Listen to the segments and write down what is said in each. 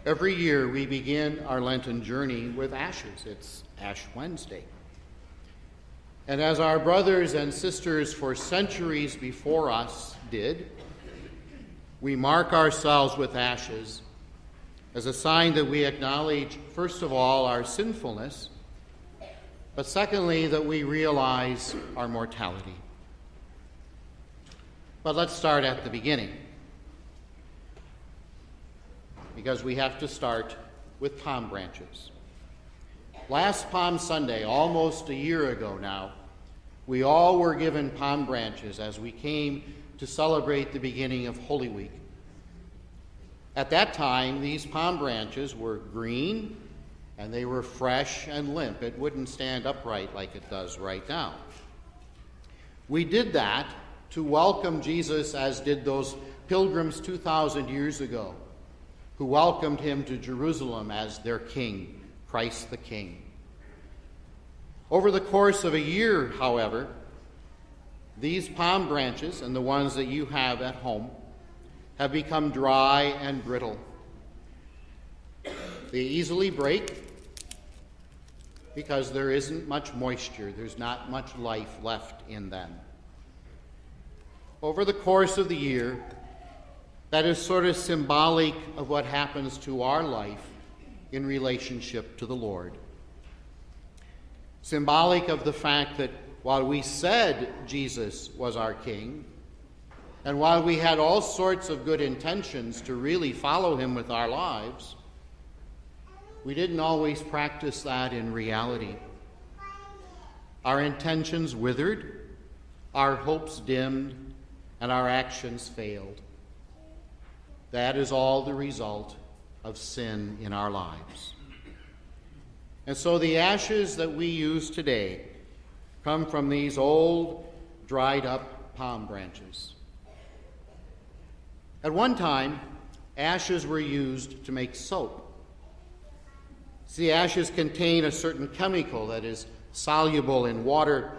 Every year we begin our Lenten journey with ashes. It's Ash Wednesday. And as our brothers and sisters for centuries before us did, we mark ourselves with ashes as a sign that we acknowledge, first of all, our sinfulness, but secondly, that we realize our mortality. But let's start at the beginning, because we have to start with palm branches. Last Palm Sunday, almost a year ago now, we all were given palm branches as we came to celebrate the beginning of Holy Week. At that time, these palm branches were green and they were fresh and limp. It wouldn't stand upright like it does right now. We did that to welcome Jesus, as did those pilgrims 2,000 years ago, who welcomed him to Jerusalem as their king, Christ the King. Over the course of a year, however, these palm branches and the ones that you have at home have become dry and brittle. They easily break because there isn't much moisture. There's not much life left in them. Over the course of the year, that is sort of symbolic of what happens to our life in relationship to the Lord. Symbolic of the fact that while we said Jesus was our King, and while we had all sorts of good intentions to really follow him with our lives, we didn't always practice that in reality. Our intentions withered, our hopes dimmed, and our actions failed. That is all the result of sin in our lives. And so the ashes that we use today come from these old, dried-up palm branches. At one time, ashes were used to make soap. See, ashes contain a certain chemical that is soluble in water,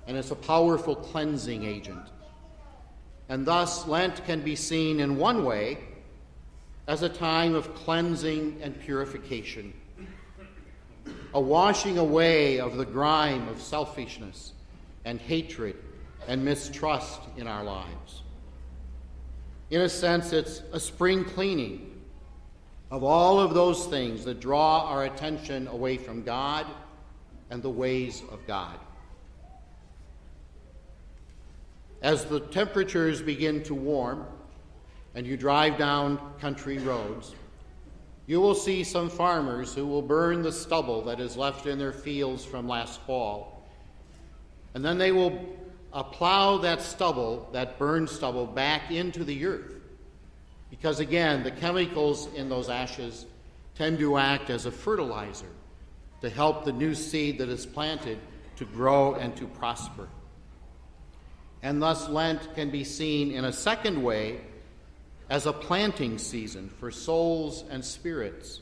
and it's a powerful cleansing agent. And thus, Lent can be seen in one way as a time of cleansing and purification, a washing away of the grime of selfishness and hatred and mistrust in our lives. In a sense, it's a spring cleaning of all of those things that draw our attention away from God and the ways of God. As the temperatures begin to warm and you drive down country roads, you will see some farmers who will burn the stubble that is left in their fields from last fall. And then they will plow that stubble, that burned stubble, back into the earth. Because again, the chemicals in those ashes tend to act as a fertilizer to help the new seed that is planted to grow and to prosper. And thus Lent can be seen in a second way as a planting season for souls and spirits,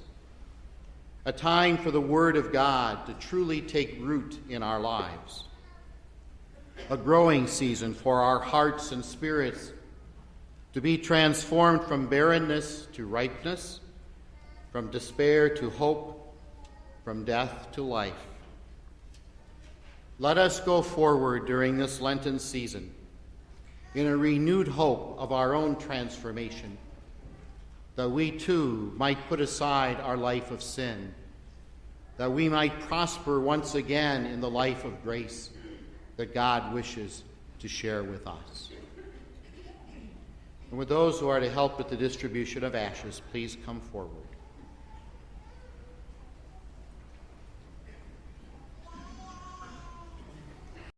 a time for the Word of God to truly take root in our lives, a growing season for our hearts and spirits to be transformed from barrenness to ripeness, from despair to hope, from death to life. Let us go forward during this Lenten season in a renewed hope of our own transformation, that we too might put aside our life of sin, that we might prosper once again in the life of grace that God wishes to share with us. And with those who are to help with the distribution of ashes, please come forward.